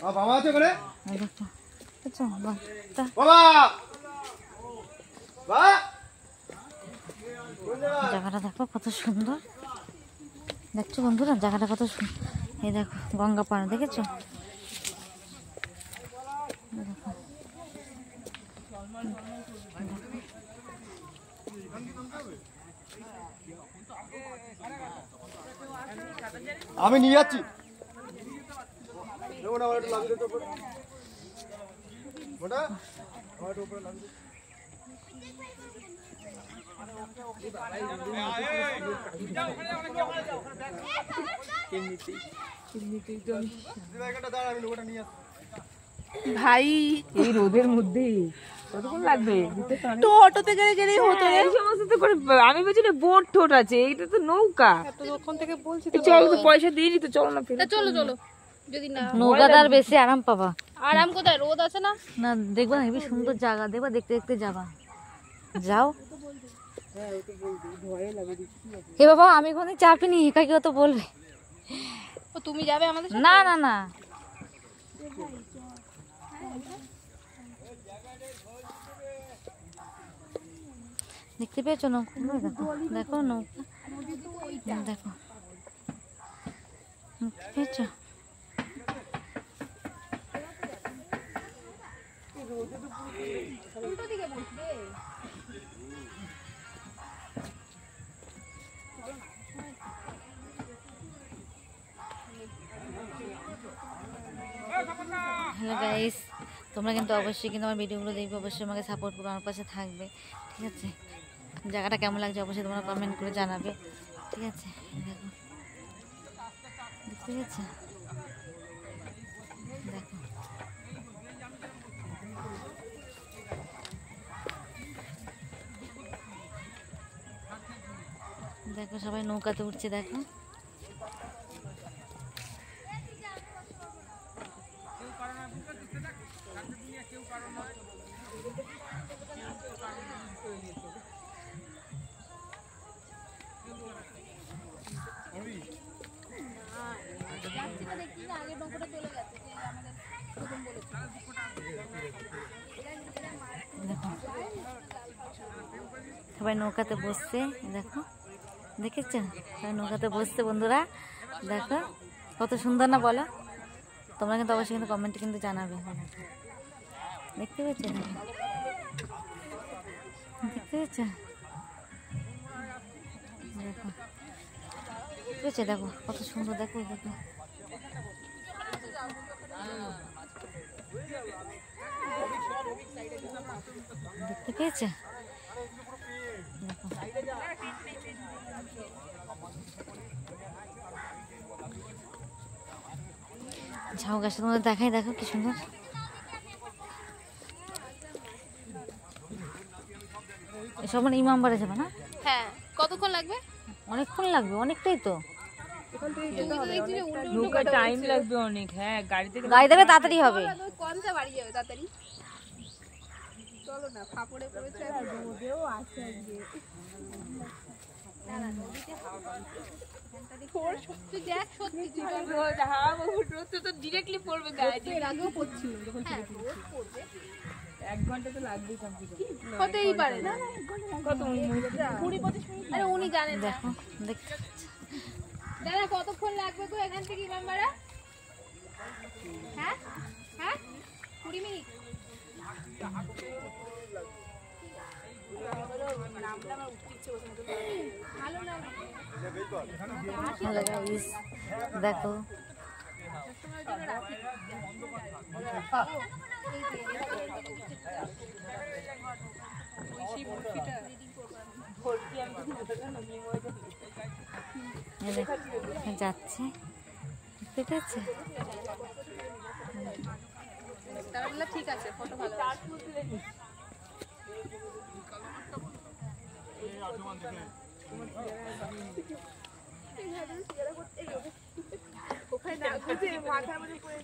বাবা আছে করে দেখো আচ্ছা বাহ বাবা বাবা জায়গাটা দেখো কত সুন্দর দেখছো বন্ধুরা জায়গাটা কত সুন্দর এই দেখো গঙ্গা পাড় দেখেছো দেখো আমি নিয়ে যাচ্ছি ভাই এই রোদের মধ্যে কতক্ষণ লাগবে তো অটোতে গেলে গেলেই হতো এই সমস্ত তো করে আমি বলছি না বোট ঠোঁট আছে এইটা তো নৌকা এতক্ষণ থেকে বলছি তো চলো তো পয়সা দিইনি তো চলো না ফেলে চলো চলো যদি না নৌকাদার বেশি আরাম পাবা আরাম কোথায় রোদ আছে না না দেখবা হেবি সুন্দর জায়গা দেখবা দেখতে দেখতে যাবা যাও হে বাবা আমি কোনদিন চাপিনি একা কেউ তো বলবে ও তুমি যাবে আমাদের সাথে না না না দেখতে পেয়েছো নৌকা দেখো দেখো নৌকা দেখো পেয়েছো উল্টো দিকে বসবে হ্যালো গাইস তোমরা কিন্তু অবশ্যই কিন্তু আমার ভিডিওগুলো দেখবে অবশ্যই আমাকে সাপোর্ট করবে আমার পাশে থাকবে ঠিক আছে জায়গাটা কেমন লাগছে অবশ্যই তোমরা কমেন্ট করে জানাবে ঠিক আছে দেখো দেখতে পেয়েছো দেখো দেখো সবাই নৌকাতে উঠছে দেখো সবাই নৌকাতে বসছে দেখো দেখেছো সবাই নৌকাতে বসছে বন্ধুরা দেখো কত সুন্দর না বলো তোমরা কিন্তু অবশ্যই কিন্তু কমেন্টে কিন্তু জানাবে দেখতে পেয়েছো দেখতে পেয়েছো দেখো পেয়েছো দেখো কত সুন্দর দেখো দেখো দেখতে পেয়েছো ঝাউ গাছের মধ্যে দেখাই দেখো কি সুন্দর এসব মানে ইমামবাড়ে যাবে না হ্যাঁ কতক্ষণ লাগবে অনেকক্ষণ লাগবে অনেকটাই তো নৌকা টাইম লাগবে অনেক হ্যাঁ গাড়ি দেবে তাড়াতাড়ি হবে কোনটা বাড়ি যাবে তাড়াতাড়ি চলো না ফাপড়ে পড়েছে রোদেও আছে আজকে না না নদীতে হাওয়া ফোর সত্যি দেখ সত্যি রোদ হাওয়া রোদ তো ডাইরেক্টলি পড়বে গায়ে এর আগেও পড়ছিল যখন ছেড়ে দিয়েছি পড়বে 1 ঘন্টা তো লাগবেই কমপ্লিট হতেই পারে না কত 20-25 মিনিট আরে উনি জানেন না দেখো দেখতে দাদা কতক্ষণ লাগবে গো এখান থেকে ইমামবাড়া হ্যাঁ হ্যাঁ 20 মিনিট হ্যালো গাইস দেখো যাচ্ছে ঠিক আছে তাহলে ঠিক আছে ফটো ভালো ওখানে না বুঝে মাথার মধ্যে পড়ে